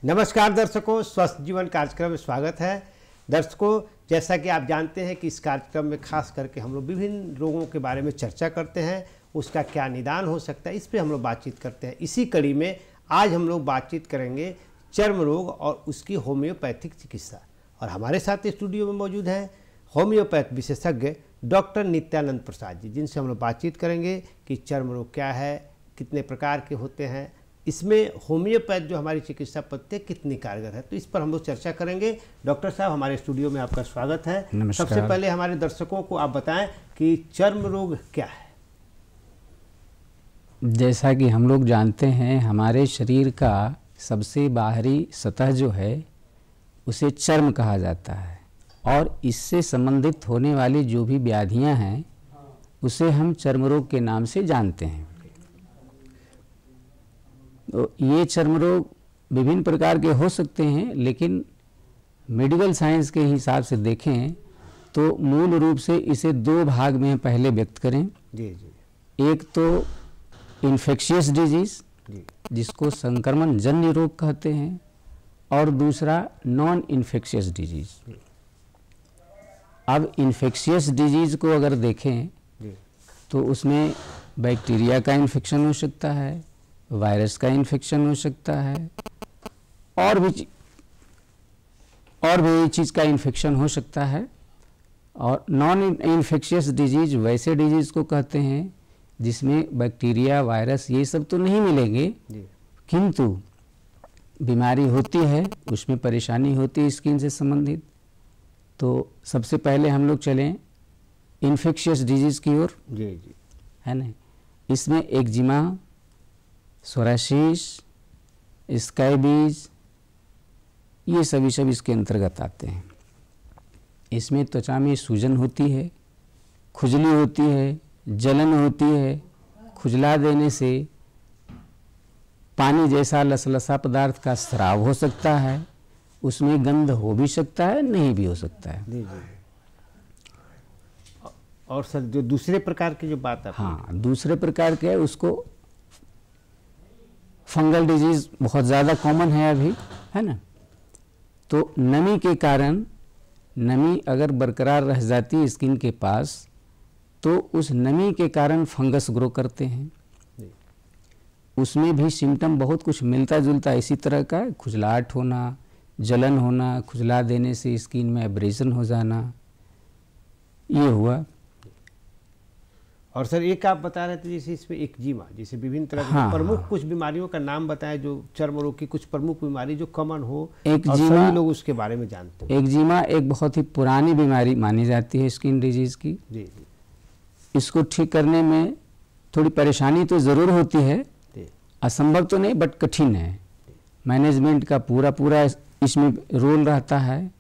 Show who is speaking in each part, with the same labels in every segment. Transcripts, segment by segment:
Speaker 1: नमस्कार दर्शकों, स्वस्थ जीवन कार्यक्रम में स्वागत है। दर्शकों, जैसा कि आप जानते हैं कि इस कार्यक्रम में खास करके हम लोग विभिन्न रोगों के बारे में चर्चा करते हैं, उसका क्या निदान हो सकता है, इस पे हम लोग बातचीत करते हैं। इसी कड़ी में आज हम लोग बातचीत करेंगे चर्म रोग और उसकी होम्योपैथिक चिकित्सा। और हमारे साथ स्टूडियो में मौजूद हैं होम्योपैथ विशेषज्ञ डॉक्टर नित्यानंद प्रसाद जी, जिनसे हम लोग बातचीत करेंगे कि चर्म रोग क्या है, कितने प्रकार के होते हैं, इसमें होम्योपैथ जो हमारी चिकित्सा पद्धति कितनी कारगर है, तो इस पर हम लोग चर्चा करेंगे। डॉक्टर साहब, हमारे स्टूडियो में आपका स्वागत है। सबसे पहले हमारे दर्शकों को आप बताएं कि चर्म रोग क्या है।
Speaker 2: जैसा कि हम लोग जानते हैं, हमारे शरीर का सबसे बाहरी सतह जो है उसे चर्म कहा जाता है, और इससे संबंधित होने वाली जो भी व्याधियां हैं उसे हम चर्म रोग के नाम से जानते हैं। तो ये चर्म रोग विभिन्न प्रकार के हो सकते हैं, लेकिन मेडिकल साइंस के हिसाब से देखें तो मूल रूप से इसे दो भाग में पहले व्यक्त करें। जी। एक तो इन्फेक्शियस डिजीज, जिसको संक्रमण जन्य रोग कहते हैं, और दूसरा नॉन इन्फेक्शियस डिजीज। अब इन्फेक्शियस डिजीज को अगर देखें तो उसमें बैक्टीरिया का इन्फेक्शन हो सकता है, वायरस का इन्फेक्शन हो सकता है, और भी चीज़ का इन्फेक्शन हो सकता है। और नॉन इन्फेक्शियस डिजीज वैसे डिजीज को कहते हैं जिसमें बैक्टीरिया, वायरस ये सब तो नहीं मिलेंगे, किंतु बीमारी होती है, उसमें परेशानी होती है स्किन से संबंधित। तो सबसे पहले हम लोग चलें इन्फेक्शियस डिजीज की ओर, है ना। इसमें एक्जिमा, सोरासिस, स्कैबीज, ये सभी सब इसके अंतर्गत आते हैं। इसमें त्वचा में सूजन होती है, खुजली होती है, जलन होती है, खुजला देने से पानी जैसा लसलसा पदार्थ का स्राव हो सकता है, उसमें गंध हो भी सकता है, नहीं भी हो सकता है।
Speaker 1: और सर, जो दूसरे प्रकार की जो बात है,
Speaker 2: हाँ, दूसरे प्रकार के उसको फंगल डिजीज बहुत ज़्यादा कॉमन है अभी, है ना। तो नमी के कारण, नमी अगर बरकरार रह जाती है स्किन के पास, तो उस नमी के कारण फंगस ग्रो करते हैं। उसमें भी सिम्टम बहुत कुछ मिलता जुलता इसी तरह का है, खुजलाहट होना, जलन होना, खुजला देने से स्किन में एब्रेजन हो जाना, ये हुआ।
Speaker 1: और सर, एक आप बता रहे थे जैसे इसमें एक्जिमा, जैसे विभिन्न तरह की प्रमुख कुछ बीमारियों का नाम बताएं, जो चर्म रोग की कुछ प्रमुख बीमारी जो कॉमन हो और सभी लोग उसके बारे में जानते हैं।
Speaker 2: एक्जिमा एक बहुत ही पुरानी बीमारी मानी जाती है स्किन डिजीज की। जी। इसको ठीक करने में थोड़ी परेशानी तो ज़रूर होती है, असंभव तो नहीं, बट कठिन है। मैनेजमेंट का पूरा इसमें रोल रहता है।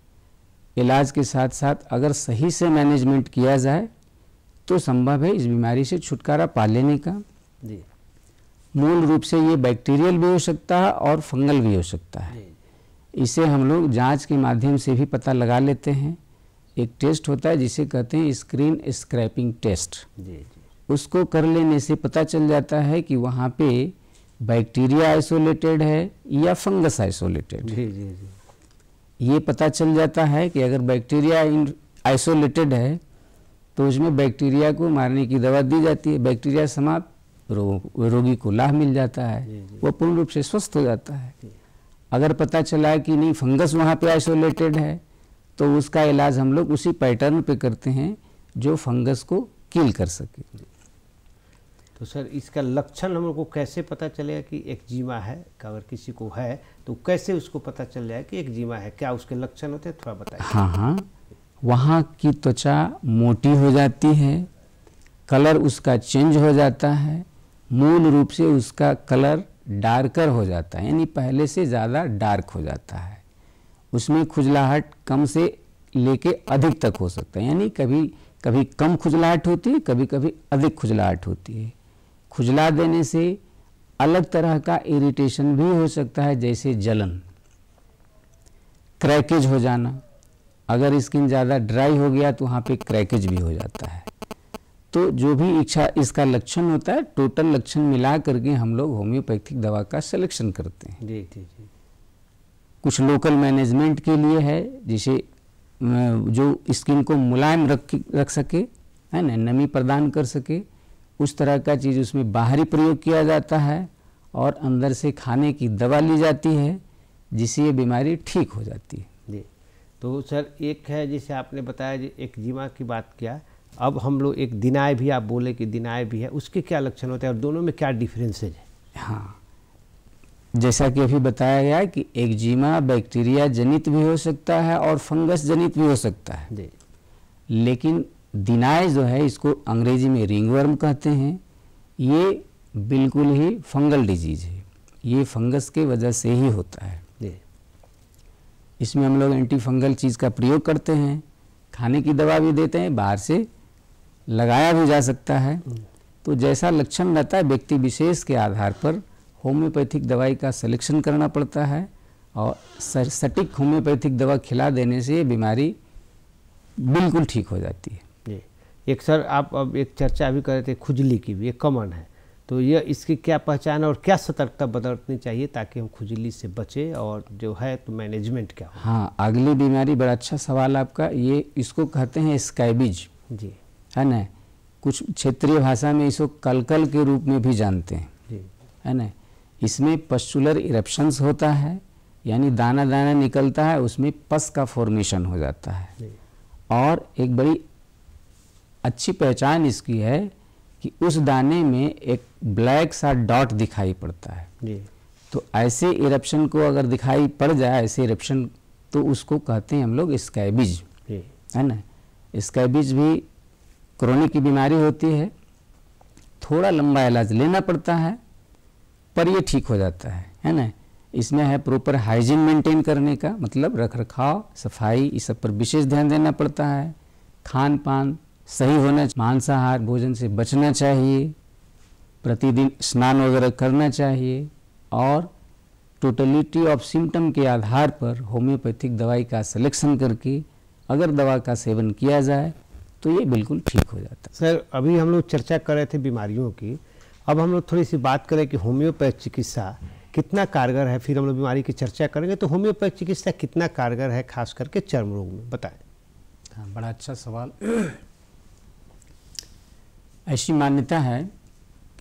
Speaker 2: इलाज के साथ साथ अगर सही से मैनेजमेंट किया जाए तो संभव है इस बीमारी से छुटकारा पा लेने का। जी। मूल रूप से ये बैक्टीरियल भी हो सकता है और फंगल भी हो सकता है। इसे हम लोग जांच के माध्यम से भी पता लगा लेते हैं। एक टेस्ट होता है जिसे कहते हैं स्क्रीन स्क्रैपिंग टेस्ट। जी। उसको कर लेने से पता चल जाता है कि वहाँ पे बैक्टीरिया आइसोलेटेड है या फंगस आइसोलेटेड है। जी। ये पता चल जाता है कि अगर बैक्टीरिया आइसोलेटेड है तो उसमें बैक्टीरिया को मारने की दवा दी जाती है, बैक्टीरिया समाप्त, रोगी को लाभ मिल जाता है, वो पूर्ण रूप से स्वस्थ हो जाता है। अगर पता चला कि नहीं, फंगस वहाँ पे आइसोलेटेड है, तो उसका इलाज हम लोग उसी पैटर्न पे करते हैं जो फंगस को किल कर सके।
Speaker 1: तो सर, इसका लक्षण हम लोग को कैसे पता चलेगा कि एक्जिमा है? अगर किसी को है तो कैसे उसको पता चल जाए कि एक्जिमा है? क्या उसके लक्षण होते हैं, थोड़ा बताइए।
Speaker 2: हाँ, वहाँ की त्वचा मोटी हो जाती है, कलर उसका चेंज हो जाता है, मूल रूप से उसका कलर डार्कर हो जाता है, यानी पहले से ज़्यादा डार्क हो जाता है। उसमें खुजलाहट कम से लेके अधिक तक हो सकता है, यानी कभी कभी कम खुजलाहट होती है, कभी कभी अधिक खुजलाहट होती है। खुजला देने से अलग तरह का इरिटेशन भी हो सकता है, जैसे जलन, क्रैकेज हो जाना। अगर स्किन ज़्यादा ड्राई हो गया तो वहाँ पे क्रैकेज भी हो जाता है। तो जो भी इसका लक्षण होता है, टोटल लक्षण मिला करके हम लोग होम्योपैथिक दवा का सिलेक्शन करते हैं।
Speaker 1: जी जी जी।
Speaker 2: कुछ लोकल मैनेजमेंट के लिए है, जिसे जो स्किन को मुलायम रख सके, है ना, नमी प्रदान कर सके, उस तरह का चीज़ उसमें बाहरी प्रयोग किया जाता है और अंदर से खाने की दवा ली जाती है, जिससे ये बीमारी ठीक हो जाती है।
Speaker 1: जी, तो सर एक है जैसे आपने बताया जी एक्जिमा की बात किया, अब हम लोग एक दिनाय भी, आप बोले कि दिनाय भी है, उसके क्या लक्षण होते हैं और दोनों में क्या डिफरेंसेज है?
Speaker 2: हाँ, जैसा कि अभी बताया गया कि एक्जिमा बैक्टीरिया जनित भी हो सकता है और फंगस जनित भी हो सकता है
Speaker 1: जी।
Speaker 2: लेकिन दिनाय जो है, इसको अंग्रेजी में रिंगवर्म कहते हैं, ये बिल्कुल ही फंगल डिजीज है, ये फंगस के वजह से ही होता है
Speaker 1: जी।
Speaker 2: इसमें हम लोग एंटी फंगल चीज़ का प्रयोग करते हैं, खाने की दवा भी देते हैं, बाहर से लगाया भी जा सकता है। तो जैसा लक्षण रहता है व्यक्ति विशेष के आधार पर होम्योपैथिक दवाई का सिलेक्शन करना पड़ता है और सटीक होम्योपैथिक दवा खिला देने से ये बीमारी बिल्कुल ठीक हो जाती है।
Speaker 1: जी, एक सर आप अब एक चर्चा भी कर रहे थे खुजली की भी, एक कॉमन है, तो यह इसकी क्या पहचान और क्या सतर्कता बरतनी चाहिए ताकि हम खुजली से बचें और जो है तो मैनेजमेंट क्या हो?
Speaker 2: हाँ, अगली बीमारी बड़ा अच्छा सवाल आपका, ये इसको कहते हैं स्कैबिज।
Speaker 1: जी,
Speaker 2: है ना, कुछ क्षेत्रीय भाषा में इसको कलकल के रूप में भी जानते हैं
Speaker 1: जी,
Speaker 2: है ना। इसमें पस्चुलर इरप्शंस होता है, यानी दाना दाना निकलता है, उसमें पस का फॉर्मेशन हो जाता है।
Speaker 1: जी।
Speaker 2: और एक बड़ी अच्छी पहचान इसकी है कि उस दाने में एक ब्लैक सा डॉट दिखाई पड़ता है।
Speaker 1: जी।
Speaker 2: तो ऐसे इरप्शन को अगर दिखाई पड़ जाए, ऐसे इरप्शन, तो उसको कहते हैं हम लोग स्कैबिज, है ना। स्कैबिज भी क्रोनिक की बीमारी होती है, थोड़ा लंबा इलाज लेना पड़ता है पर ये ठीक हो जाता है ना। इसमें है प्रॉपर हाइजीन मेंटेन करने का, मतलब रख रखाव, सफाई, इस सब पर विशेष ध्यान देना पड़ता है। खान पान सही होना, मांसाहार भोजन से बचना चाहिए, प्रतिदिन स्नान वगैरह करना चाहिए और टोटलिटी ऑफ सिम्टम के आधार पर होम्योपैथिक दवाई का सिलेक्शन करके अगर दवा का सेवन किया जाए तो ये बिल्कुल ठीक हो जाता है।
Speaker 1: सर अभी हम लोग चर्चा कर रहे थे बीमारियों की, अब हम लोग थोड़ी सी बात करें कि होम्योपैथ चिकित्सा कितना कारगर है, फिर हम लोग बीमारी की चर्चा करेंगे। तो होम्योपैथ चिकित्सा कितना कारगर है खास करके चर्म रोग में, बताएं।
Speaker 2: हाँ, बड़ा अच्छा सवाल। ऐसी मान्यता है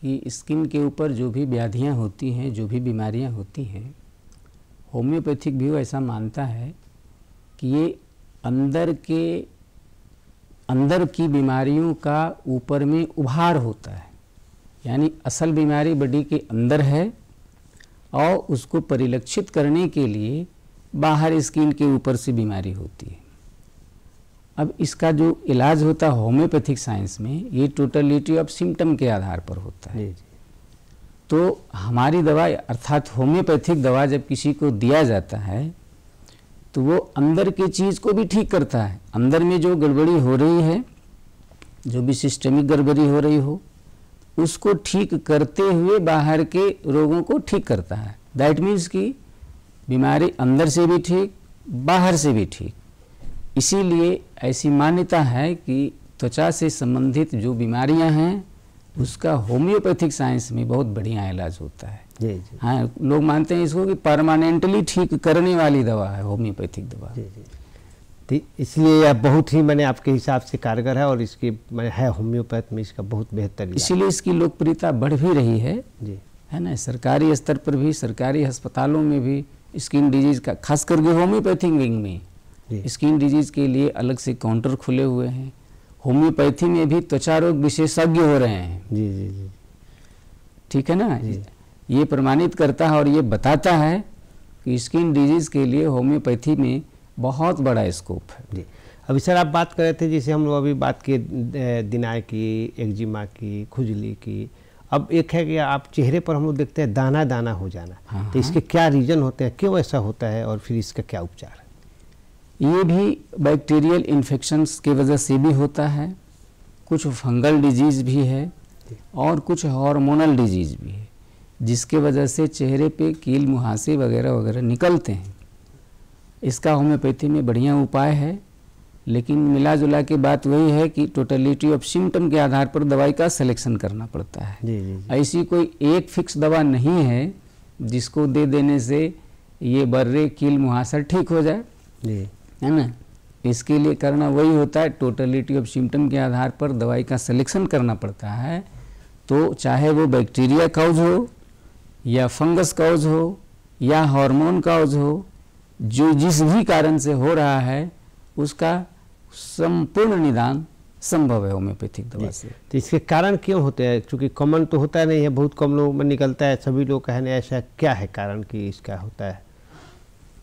Speaker 2: कि स्किन के ऊपर जो भी व्याधियाँ होती हैं, जो भी बीमारियाँ होती हैं, होम्योपैथिक भी ऐसा मानता है कि ये अंदर की बीमारियों का ऊपर में उभार होता है, यानी असल बीमारी बॉडी के अंदर है और उसको परिलक्षित करने के लिए बाहर स्किन के ऊपर से बीमारी होती है। अब इसका जो इलाज होता है होम्योपैथिक साइंस में, ये टोटलिटी ऑफ सिम्टम के आधार पर होता है। तो हमारी दवा अर्थात होम्योपैथिक दवा जब किसी को दिया जाता है तो वो अंदर की चीज़ को भी ठीक करता है। अंदर में जो गड़बड़ी हो रही है, जो भी सिस्टमिक गड़बड़ी हो रही हो, उसको ठीक करते हुए बाहर के रोगों को ठीक करता है। दैट मीन्स कि बीमारी अंदर से भी ठीक, बाहर से भी ठीक। इसीलिए ऐसी मान्यता है कि त्वचा से संबंधित जो बीमारियां हैं उसका होम्योपैथिक साइंस में बहुत बढ़िया इलाज होता है।
Speaker 1: जी जी।
Speaker 2: हाँ, लोग मानते हैं इसको कि परमानेंटली ठीक करने वाली दवा है होम्योपैथिक दवा।
Speaker 1: जी जी। तो इसलिए यह बहुत ही मैंने आपके हिसाब से कारगर है और इसकी है होम्योपैथ में इसका बहुत बेहतर इलाज।
Speaker 2: इसीलिए इसकी लोकप्रियता बढ़ भी रही है
Speaker 1: जी,
Speaker 2: है ना। सरकारी स्तर पर भी, सरकारी अस्पतालों में भी स्किन डिजीज का, खास करके होम्योपैथिक विंग में स्किन डिजीज के लिए अलग से काउंटर खुले हुए हैं। होम्योपैथी में भी त्वचा रोग विशेषज्ञ हो रहे हैं।
Speaker 1: जी जी जी,
Speaker 2: ठीक है ना। ये प्रमाणित करता है और ये बताता है कि स्किन डिजीज के लिए होम्योपैथी में बहुत बड़ा स्कोप है।
Speaker 1: जी। अभी सर आप बात कर रहे थे, जैसे हम लोग अभी बात किए दिनाय की, एक्जिमा की, खुजली की, अब एक है कि आप चेहरे पर हम लोग देखते हैं दाना दाना हो जाना।
Speaker 2: हाँ,
Speaker 1: तो इसके क्या रीजन होते हैं, क्यों ऐसा होता है और फिर इसका क्या उपचार है?
Speaker 2: ये भी बैक्टीरियल इन्फेक्शंस की वजह से भी होता है, कुछ फंगल डिजीज़ भी है और कुछ हार्मोनल डिजीज़ भी है, जिसके वजह से चेहरे पे कील मुहासे वगैरह वगैरह निकलते हैं। इसका होम्योपैथी में बढ़िया उपाय है, लेकिन मिला जुला के बात वही है कि टोटलिटी ऑफ सिम्टम के आधार पर दवाई का सिलेक्शन करना पड़ता है।
Speaker 1: जी जी जी।
Speaker 2: ऐसी कोई एक फिक्स दवा नहीं है जिसको दे देने से ये बर्रे कील मुहासर ठीक हो जाए
Speaker 1: जी,
Speaker 2: है ना। इसके लिए करना वही होता है, टोटलिटी ऑफ सिम्टम के आधार पर दवाई का सिलेक्शन करना पड़ता है। तो चाहे वो बैक्टीरिया काउज हो या फंगस काउज हो या हार्मोन काउज हो, जो जिस भी कारण से हो रहा है उसका संपूर्ण निदान संभव है होम्योपैथिक दवा से।
Speaker 1: तो इसके कारण क्यों होते हैं? क्योंकि कॉमन तो होता नहीं है, बहुत कम लोगों में निकलता है, सभी लोग कहने ऐसा क्या है कारण कि इसका होता है?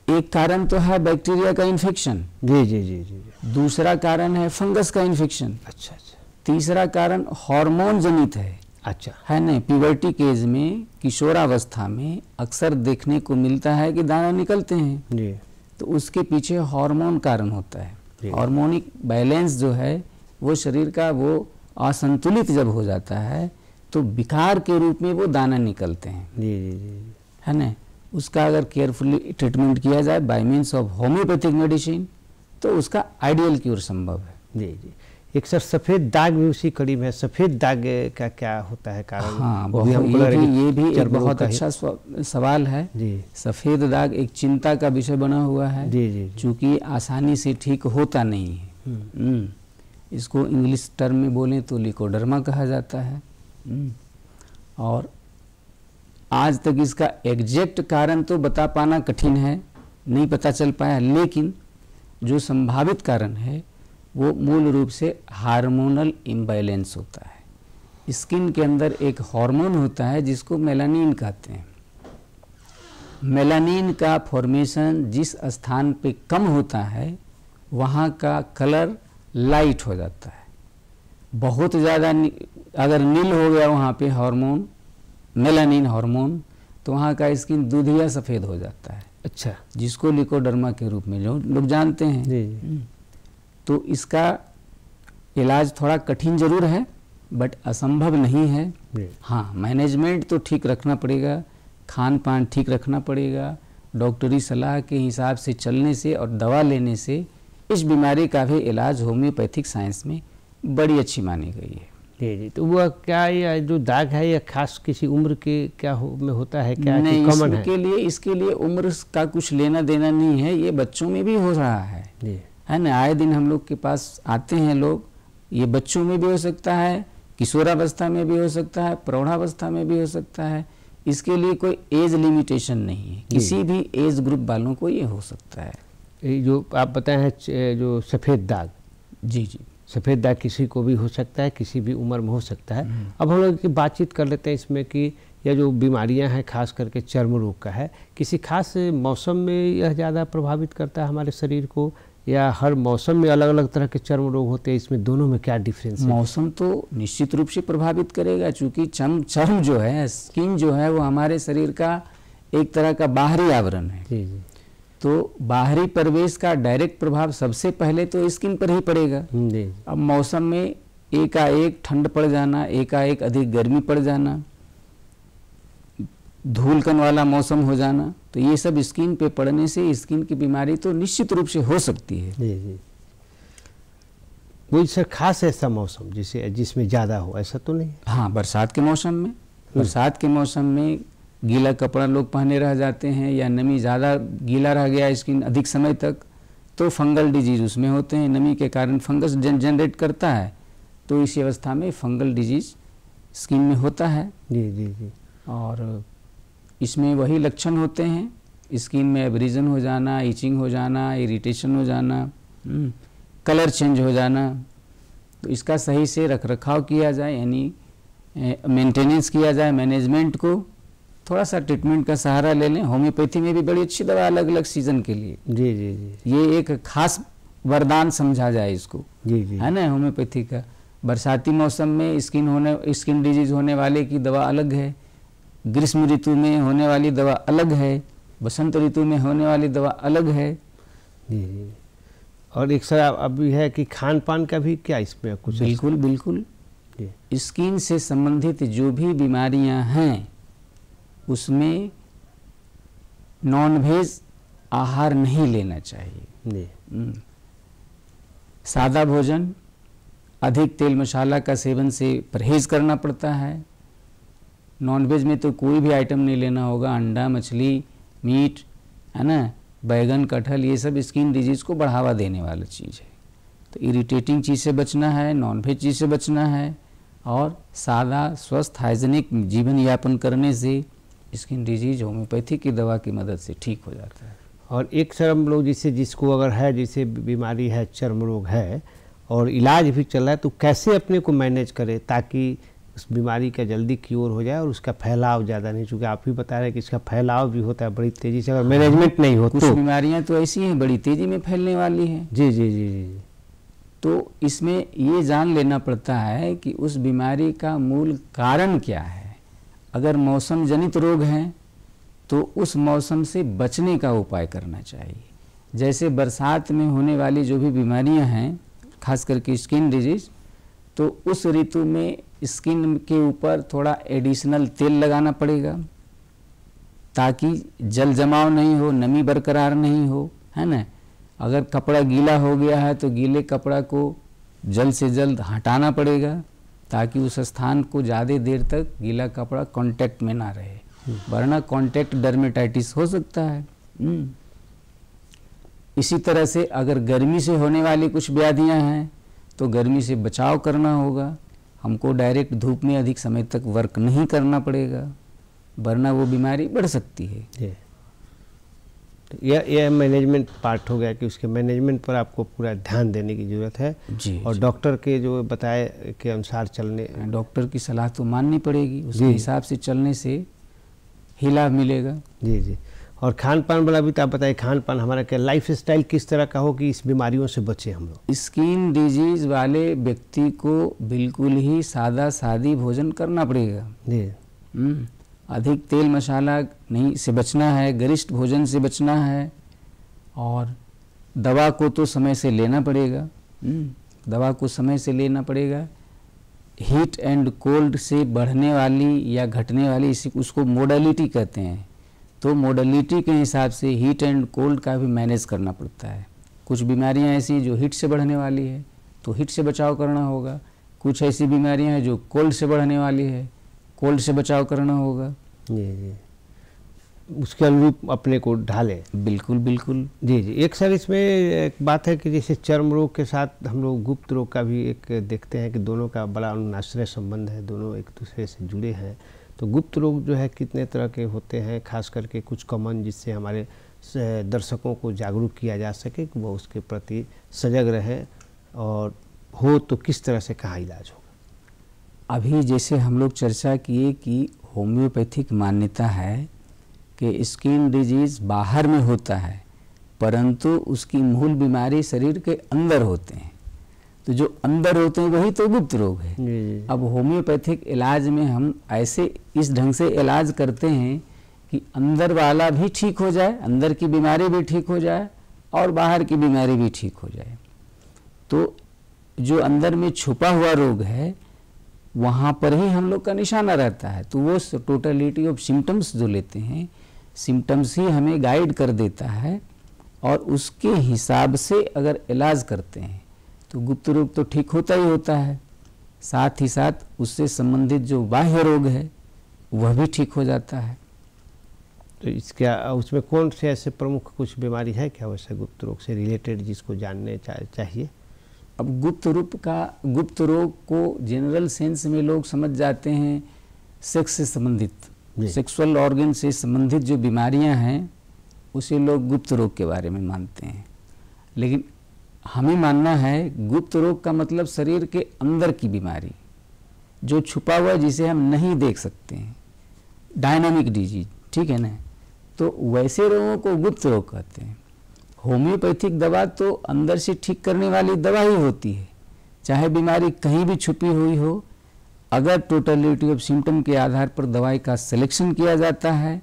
Speaker 2: एक कारण तो है बैक्टीरिया का इन्फेक्शन,
Speaker 1: जी जी जी जी,
Speaker 2: दूसरा कारण है फंगस का इन्फेक्शन,
Speaker 1: अच्छा अच्छा,
Speaker 2: तीसरा कारण हार्मोन जनित है,
Speaker 1: अच्छा
Speaker 2: है ना। प्यूबर्टी के एज में, किशोरावस्था में अक्सर देखने को मिलता है कि दाना निकलते हैं
Speaker 1: जी,
Speaker 2: तो उसके पीछे हार्मोन कारण होता है।
Speaker 1: जी।
Speaker 2: हार्मोनिक बैलेंस जो है वो शरीर का वो असंतुलित जब हो जाता है तो विकार के रूप में वो दाना निकलते हैं,
Speaker 1: जी जी जी,
Speaker 2: है ना। उसका अगर केयरफुली ट्रीटमेंट किया जाए bye means of homeopathic medicine तो उसका आइडियल क्यूर संभव है।
Speaker 1: जी जी। एक सर सफ़ेद दाग भी उसी कड़ी में है, सफ़ेद दाग का क्या होता है कारण?
Speaker 2: हाँ,
Speaker 1: वो भी हमको
Speaker 2: ये भी एक
Speaker 1: चर्म रोग
Speaker 2: बहुत
Speaker 1: का ही-
Speaker 2: अच्छा सवाल है
Speaker 1: जी
Speaker 2: सफ़ेद दाग एक चिंता का विषय बना हुआ है,
Speaker 1: जी जी जी,
Speaker 2: चूँकि आसानी से ठीक होता नहीं है। इसको इंग्लिश टर्म में बोलें तो लिकोडर्मा कहा जाता है। और आज तक इसका एग्जैक्ट कारण तो बता पाना कठिन है, नहीं पता चल पाया, लेकिन जो संभावित कारण है वो मूल रूप से हार्मोनल इम्बैलेंस होता है। स्किन के अंदर एक हार्मोन होता है जिसको मेलानिन कहते हैं। मेलानिन का फॉर्मेशन जिस स्थान पे कम होता है वहाँ का कलर लाइट हो जाता है। बहुत ज़्यादा अगर नील हो गया वहाँ पे हार्मोन, मेलानिन हार्मोन, तो वहाँ का स्किन दूधिया सफ़ेद हो जाता है,
Speaker 1: अच्छा
Speaker 2: जिसको लिकोडर्मा के रूप में जो लोग जानते हैं।
Speaker 1: जी जी,
Speaker 2: तो इसका इलाज थोड़ा कठिन जरूर है बट असंभव नहीं है।
Speaker 1: जी
Speaker 2: हाँ, मैनेजमेंट तो ठीक रखना पड़ेगा, खान पान ठीक रखना पड़ेगा, डॉक्टरी सलाह के हिसाब से चलने से और दवा लेने से इस बीमारी का भी इलाज होम्योपैथिक साइंस में बड़ी अच्छी मानी गई है।
Speaker 1: जी जी। तो वह क्या ये जो दाग है या खास किसी उम्र के क्या में होता है क्या?
Speaker 2: नहीं,
Speaker 1: कॉमन है?
Speaker 2: इसके लिए उम्र का कुछ लेना देना नहीं है, ये बच्चों में भी हो रहा है,
Speaker 1: जी,
Speaker 2: है ना। आए दिन हम लोग के पास आते हैं लोग, ये बच्चों में भी हो सकता है, किशोरावस्था में भी हो सकता है, प्रौढ़ावस्था में भी हो सकता है। इसके लिए कोई एज लिमिटेशन नहीं है, किसी भी एज ग्रुप वालों को ये हो सकता है।
Speaker 1: ये जो आप बताए हैं जो सफ़ेद दाग,
Speaker 2: जी जी,
Speaker 1: सफ़ेद दाग किसी को भी हो सकता है, किसी भी उम्र में हो सकता है। अब हम लोग की बातचीत कर लेते हैं इसमें कि यह जो बीमारियां हैं खास करके चर्म रोग का है, किसी खास मौसम में यह ज़्यादा प्रभावित करता है हमारे शरीर को या हर मौसम में अलग अलग तरह के चर्म रोग होते हैं? इसमें दोनों में क्या डिफरेंस है?
Speaker 2: मौसम तो निश्चित रूप से प्रभावित करेगा, चूँकि चर्म जो है, स्किन जो है, वो हमारे शरीर का एक तरह का बाहरी आवरण है।
Speaker 1: जी जी
Speaker 2: तो बाहरी परिवेश का डायरेक्ट प्रभाव सबसे पहले तो स्किन पर ही पड़ेगा।
Speaker 1: जी,
Speaker 2: अब मौसम में एकाएक ठंड पड़ जाना, एकाएक अधिक गर्मी पड़ जाना, धूलकन वाला मौसम हो जाना, तो ये सब स्किन पे पड़ने से स्किन की बीमारी तो निश्चित रूप से हो सकती है।
Speaker 1: जी जी। कोई सर खास ऐसा मौसम जिसमें ज़्यादा हो, ऐसा तो नहीं?
Speaker 2: हाँ, बरसात के मौसम में, बरसात के मौसम में गीला कपड़ा लोग पहने रह जाते हैं या नमी ज़्यादा गीला रह गया स्किन अधिक समय तक, तो फंगल डिजीज उसमें होते हैं। नमी के कारण फंगस जनरेट करता है, तो इसी अवस्था में फंगल डिजीज स्किन में होता है।
Speaker 1: जी जी जी।
Speaker 2: और इसमें वही लक्षण होते हैं, स्किन में एब्रीजन हो जाना, इचिंग हो जाना, इरिटेशन हो जाना, कलर चेंज हो जाना। तो इसका सही से रखरखाव किया जाए, यानी मेंटेनेंस किया जाए, मैनेजमेंट को थोड़ा सा ट्रीटमेंट का सहारा ले लें। होम्योपैथी में भी बड़ी अच्छी दवा अलग अलग सीजन के लिए,
Speaker 1: जी जी जी,
Speaker 2: ये एक खास वरदान समझा जाए इसको,
Speaker 1: जी जी,
Speaker 2: है ना। होम्योपैथी का बरसाती मौसम में स्किन डिजीज होने वाले की दवा अलग है, ग्रीष्म ऋतु में होने वाली दवा अलग है, बसंत ऋतु में होने वाली दवा अलग है।
Speaker 1: जी जी। और एक सर अभी है कि खान पान का भी क्या इसमें कुछ?
Speaker 2: बिल्कुल बिल्कुल,
Speaker 1: जी,
Speaker 2: स्किन से संबंधित जो भी बीमारियां हैं उसमें नॉनवेज आहार नहीं लेना चाहिए।
Speaker 1: जी,
Speaker 2: सादा भोजन, अधिक तेल मसाला का सेवन से परहेज करना पड़ता है। नॉनवेज में तो कोई भी आइटम नहीं लेना होगा, अंडा, मछली, मीट, है ना, बैगन, कटहल, ये सब स्किन डिजीज़ को बढ़ावा देने वाला चीज़ है। तो इरिटेटिंग चीज़ से बचना है, नॉनवेज चीज़ से बचना है, और सादा स्वस्थ हाइजीनिक जीवन यापन करने से स्किन डिजीज होम्योपैथी की दवा की मदद से ठीक हो जाता है।
Speaker 1: और एक सर हम लोग जिसको अगर है, जैसे बीमारी है, चर्म रोग है और इलाज भी चल रहा है, तो कैसे अपने को मैनेज करें ताकि उस बीमारी का जल्दी क्योर हो जाए और उसका फैलाव ज़्यादा नहीं, चूँकि आप भी बता रहे हैं कि इसका फैलाव भी होता है बड़ी तेज़ी से, अगर मैनेजमेंट नहीं हो
Speaker 2: कुछ
Speaker 1: तो।
Speaker 2: बीमारियाँ तो ऐसी हैं बड़ी तेज़ी में फैलने वाली हैं।
Speaker 1: जी जी जी जी।
Speaker 2: तो इसमें ये जान लेना पड़ता है कि उस बीमारी का मूल कारण क्या है। अगर मौसम जनित रोग हैं तो उस मौसम से बचने का उपाय करना चाहिए। जैसे बरसात में होने वाली जो भी बीमारियां हैं, खास करके स्किन डिजीज, तो उस ऋतु में स्किन के ऊपर थोड़ा एडिशनल तेल लगाना पड़ेगा ताकि जल जमाव नहीं हो, नमी बरकरार नहीं हो, है ना। अगर कपड़ा गीला हो गया है तो गीले कपड़ा को जल्द से जल्द हटाना पड़ेगा ताकि उस स्थान को ज़्यादा देर तक गीला कपड़ा कांटेक्ट में ना रहे, वरना कांटेक्ट डर्मेटाइटिस हो सकता है। इसी तरह से अगर गर्मी से होने वाली कुछ व्याधियां हैं तो गर्मी से बचाव करना होगा। हमको डायरेक्ट धूप में अधिक समय तक वर्क नहीं करना पड़ेगा, वरना वो बीमारी बढ़ सकती है।
Speaker 1: यह मैनेजमेंट पार्ट हो गया कि उसके मैनेजमेंट पर आपको पूरा ध्यान देने की ज़रूरत है
Speaker 2: जी,
Speaker 1: और डॉक्टर के जो बताए के अनुसार चलने,
Speaker 2: डॉक्टर की सलाह तो माननी पड़ेगी, उसके हिसाब से चलने से ही लाभ मिलेगा।
Speaker 1: जी जी। और खान पान वाला भी तो आप बताइए, खान पान हमारा क्या लाइफ स्टाइल किस तरह का हो कि इस बीमारियों से बचे हम लोग।
Speaker 2: स्किन डिजीज वाले व्यक्ति को बिल्कुल ही सादा सादी भोजन करना पड़ेगा
Speaker 1: जी।
Speaker 2: अधिक तेल मसाला नहीं से बचना है, गरिष्ठ भोजन से बचना है, और दवा को तो समय से लेना पड़ेगा। दवा को समय से लेना पड़ेगा। हीट एंड कोल्ड से बढ़ने वाली या घटने वाली, इसी उसको मोडालिटी कहते हैं, तो मोडालिटी के हिसाब से हीट एंड कोल्ड का भी मैनेज करना पड़ता है। कुछ बीमारियां ऐसी जो हीट से बढ़ने वाली है तो हीट से बचाव करना होगा, कुछ ऐसी बीमारियां हैं जो कोल्ड से बढ़ने वाली है, कोल्ड से बचाव करना होगा।
Speaker 1: जी जी, उसके अनुरूप अपने को ढालें।
Speaker 2: बिल्कुल बिल्कुल।
Speaker 1: जी जी। एक सर इसमें एक बात है कि जैसे चर्म रोग के साथ हम लोग गुप्त रोग का भी एक देखते हैं कि दोनों का बड़ा अनुनाश्रय संबंध है, दोनों एक दूसरे से जुड़े हैं। तो गुप्त रोग जो है कितने तरह के होते हैं, खास करके कुछ कॉमन, जिससे हमारे दर्शकों को जागरूक किया जा सके कि वो उसके प्रति सजग रहें, और हो तो किस तरह से कहाँ इलाज होगा।
Speaker 2: अभी जैसे हम लोग चर्चा किए कि होम्योपैथिक मान्यता है कि स्किन डिजीज बाहर में होता है, परंतु उसकी मूल बीमारी शरीर के अंदर होते हैं। तो जो अंदर होते हैं वही तो गुप्त रोग है। अब होम्योपैथिक इलाज में हम ऐसे इस ढंग से इलाज करते हैं कि अंदर वाला भी ठीक हो जाए, अंदर की बीमारी भी ठीक हो जाए और बाहर की बीमारी भी ठीक हो जाए। तो जो अंदर में छुपा हुआ रोग है वहाँ पर ही हम लोग का निशाना रहता है। तो वो टोटलिटी ऑफ सिम्टम्स जो लेते हैं, सिम्टम्स ही हमें गाइड कर देता है, और उसके हिसाब से अगर इलाज करते हैं तो गुप्त रोग तो ठीक होता ही होता है, साथ ही साथ उससे संबंधित जो बाह्य रोग है वह भी ठीक हो जाता है।
Speaker 1: तो इसका उसमें कौन से ऐसे प्रमुख कुछ बीमारी है क्या वैसे गुप्त रोग से रिलेटेड जिसको जानने चाहिए?
Speaker 2: अब गुप्त रोग को जनरल सेंस में लोग समझ जाते हैं सेक्स से संबंधित, सेक्सुअल ऑर्गन से संबंधित जो बीमारियां हैं उसे लोग गुप्त रोग के बारे में मानते हैं। लेकिन हमें मानना है गुप्त रोग का मतलब शरीर के अंदर की बीमारी जो छुपा हुआ है, जिसे हम नहीं देख सकते हैं, डायनामिक डिजीज, ठीक है ना। तो वैसे रोगों को गुप्त रोग कहते हैं। होम्योपैथिक दवा तो अंदर से ठीक करने वाली दवा ही होती है, चाहे बीमारी कहीं भी छुपी हुई हो। अगर टोटलिटी ऑफ सिम्टम के आधार पर दवाई का सिलेक्शन किया जाता है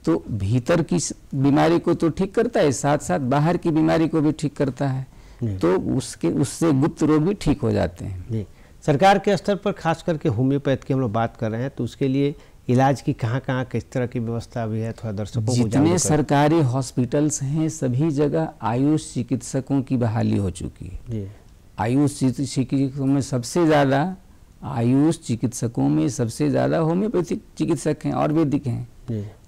Speaker 2: तो भीतर की बीमारी को तो ठीक करता है, साथ साथ बाहर की बीमारी को भी ठीक करता है, तो उससे गुप्त रोग भी ठीक हो जाते हैं।
Speaker 1: जी। सरकार के स्तर पर खास करके होम्योपैथ की हम लोग बात कर रहे हैं, तो उसके लिए इलाज की कहाँ किस तरह की व्यवस्था भी है, थोड़ा दर्शकों को
Speaker 2: जितने सरकारी हॉस्पिटल्स हैं सभी जगह आयुष चिकित्सकों की बहाली हो चुकी है।
Speaker 1: जी।
Speaker 2: आयुष चिकित्सकों में सबसे ज़्यादा होम्योपैथिक चिकित्सक हैं, आयुर्वेदिक हैं।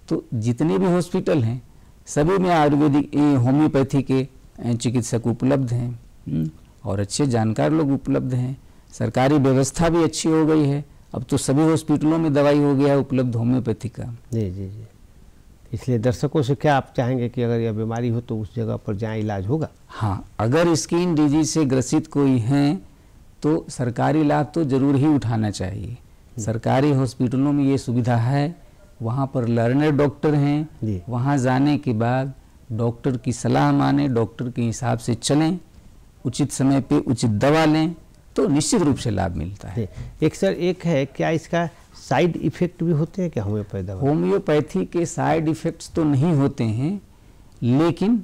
Speaker 2: तो जितने भी हॉस्पिटल हैं सभी में आयुर्वेदिक होम्योपैथी के चिकित्सक उपलब्ध हैं और अच्छे जानकार लोग उपलब्ध हैं। सरकारी व्यवस्था भी अच्छी हो गई है, अब तो सभी हॉस्पिटलों में दवाई हो गया है उपलब्ध होम्योपैथी का।
Speaker 1: जी जी जी। इसलिए दर्शकों से क्या आप चाहेंगे कि अगर यह बीमारी हो तो उस जगह पर जाएं, इलाज होगा?
Speaker 2: हाँ, अगर स्किन डिजीज से ग्रसित कोई हैं तो सरकारी लाभ तो जरूर ही उठाना चाहिए। सरकारी हॉस्पिटलों में ये सुविधा है, वहाँ पर लर्नर डॉक्टर हैं, वहाँ जाने के बाद डॉक्टर की सलाह माने, डॉक्टर के हिसाब से चलें, उचित समय पे उचित दवा लें तो निश्चित रूप से लाभ मिलता है।
Speaker 1: एक सर, एक है क्या इसका साइड इफेक्ट भी होते हैं क्या होम्योपैथी दवा?
Speaker 2: होम्योपैथी के साइड इफेक्ट्स तो नहीं होते हैं, लेकिन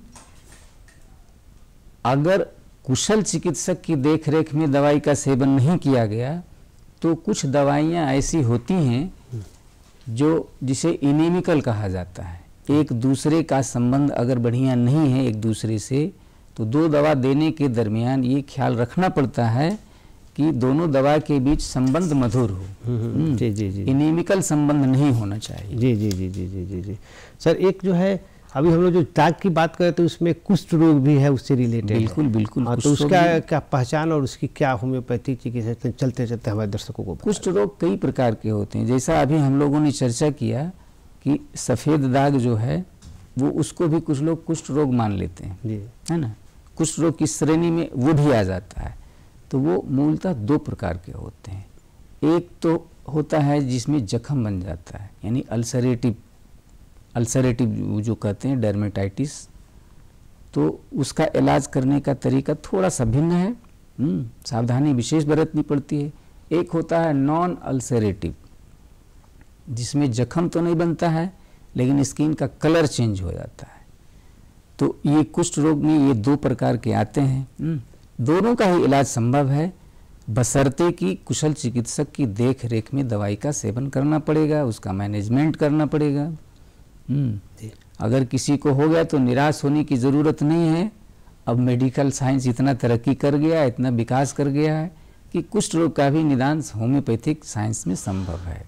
Speaker 2: अगर कुशल चिकित्सक की देखरेख में दवाई का सेवन नहीं किया गया तो कुछ दवाइयाँ ऐसी होती हैं जो जिसे इनेमिकल कहा जाता है। एक दूसरे का संबंध अगर बढ़िया नहीं है एक दूसरे से, तो दो दवा देने के दरमियान ये ख्याल रखना पड़ता है कि दोनों दवा के बीच संबंध मधुर हो।
Speaker 1: जी जी जी।
Speaker 2: इनेमिकल संबंध नहीं होना चाहिए।
Speaker 1: जी जी जी जी जी जी जी। सर, एक जो है अभी हम लोग जो दाग की बात करें तो उसमें कुष्ठ रोग भी है, उससे रिलेटेड?
Speaker 2: बिल्कुल बिल्कुल।
Speaker 1: तो उसका क्या पहचान और उसकी क्या होम्योपैथी चिकित्सा चलते चलते हमारे दर्शकों को?
Speaker 2: कुष्ठ रोग कई प्रकार के होते हैं, जैसा अभी हम लोगों ने चर्चा किया कि सफ़ेद दाग जो है वो उसको भी कुछ लोग कुष्ठ रोग मान लेते हैं,
Speaker 1: जी,
Speaker 2: है ना। कुष्ठ रोग की श्रेणी में वो भी आ जाता है। तो वो मूलतः दो प्रकार के होते हैं। एक तो होता है जिसमें जख्म बन जाता है, यानी अल्सरेटिव जो कहते हैं डर्मेटाइटिस, तो उसका इलाज करने का तरीका थोड़ा सा भिन्न है, सावधानी विशेष बरतनी पड़ती है। एक होता है नॉन अल्सरेटिव, जिसमें जख्म तो नहीं बनता है लेकिन स्किन का कलर चेंज हो जाता है। तो ये कुष्ठ रोग में ये दो प्रकार के आते हैं। दोनों का ही इलाज संभव है, बशर्ते कि कुशल चिकित्सक की देख रेख में दवाई का सेवन करना पड़ेगा, उसका मैनेजमेंट करना पड़ेगा। अगर किसी को हो गया तो निराश होने की ज़रूरत नहीं है। अब मेडिकल साइंस इतना तरक्की कर गया, इतना विकास कर गया है कि कुष्ठ रोग का भी निदान होम्योपैथिक साइंस में संभव है।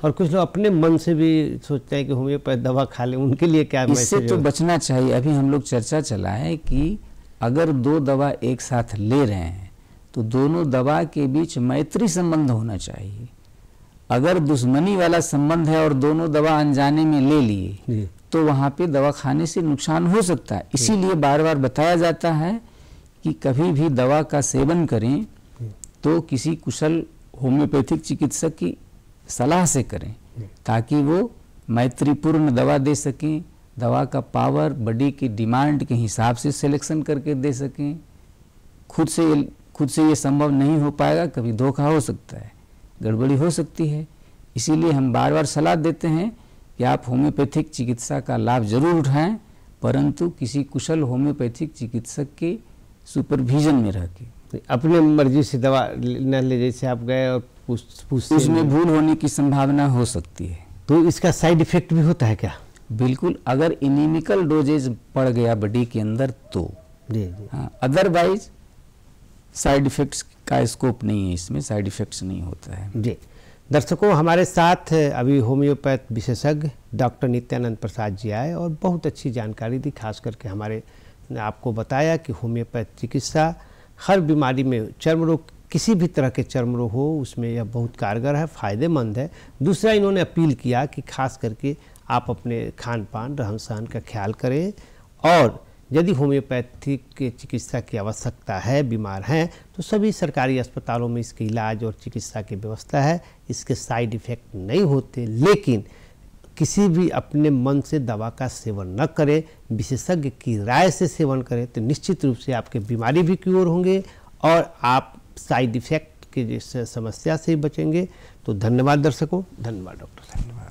Speaker 1: और कुछ लोग अपने मन से भी सोचते हैं कि होम्योपैथ दवा खा लें, उनके लिए क्या मैसेज?
Speaker 2: इससे तो बचना चाहिए। अभी हम लोग चर्चा चला है कि अगर दो दवा एक साथ ले रहे हैं तो दोनों दवा के बीच मैत्री संबंध होना चाहिए। अगर दुश्मनी वाला संबंध है और दोनों दवा अनजाने में ले लिए तो वहाँ पे दवा खाने से नुकसान हो सकता है। इसीलिए बार बार बताया जाता है कि कभी भी दवा का सेवन करें तो किसी कुशल होम्योपैथिक चिकित्सक की सलाह से करें, ताकि वो मैत्रीपूर्ण दवा दे सकें, दवा का पावर बॉडी की डिमांड के हिसाब से सिलेक्शन करके दे सकें। खुद से ये संभव नहीं हो पाएगा, कभी धोखा हो सकता है, गड़बड़ी हो सकती है। इसीलिए हम बार बार सलाह देते हैं कि आप होम्योपैथिक चिकित्सा का लाभ जरूर उठाएं, परंतु किसी कुशल होम्योपैथिक चिकित्सक के सुपरविजन में रह के।
Speaker 1: अपने मर्जी से दवा न ले, जैसे आप गए और
Speaker 2: उसमें भूल होने की संभावना हो सकती है।
Speaker 1: तो इसका साइड इफेक्ट भी होता है क्या?
Speaker 2: बिल्कुल, अगर इनिमिकल डोजेज पड़ गया बॉडी के अंदर तो
Speaker 1: जी।
Speaker 2: हाँ, अदरवाइज साइड इफेक्ट्स का स्कोप नहीं है, इसमें साइड इफेक्ट्स नहीं होता है।
Speaker 1: जी दर्शकों, हमारे साथ अभी होम्योपैथ विशेषज्ञ डॉक्टर नित्यानंद प्रसाद जी आए और बहुत अच्छी जानकारी दी। खास करके हमारे आपको बताया कि होम्योपैथ चिकित्सा हर बीमारी में, चर्म रोग, किसी भी तरह के चर्म रोग हो, उसमें यह बहुत कारगर है, फ़ायदेमंद है। दूसरा, इन्होंने अपील किया कि खास करके आप अपने खान पान रहन सहन का ख्याल करें, और यदि होम्योपैथिक के चिकित्सा की आवश्यकता है, बीमार हैं, तो सभी सरकारी अस्पतालों में इसके इलाज और चिकित्सा की व्यवस्था है। इसके साइड इफ़ेक्ट नहीं होते, लेकिन किसी भी अपने मन से दवा का सेवन न करें, विशेषज्ञ की राय से सेवन करें, तो निश्चित रूप से आपके बीमारी भी क्योर होंगे और आप साइड इफ़ेक्ट के जैसे समस्या से बचेंगे। तो धन्यवाद दर्शकों, धन्यवाद डॉक्टर साहब।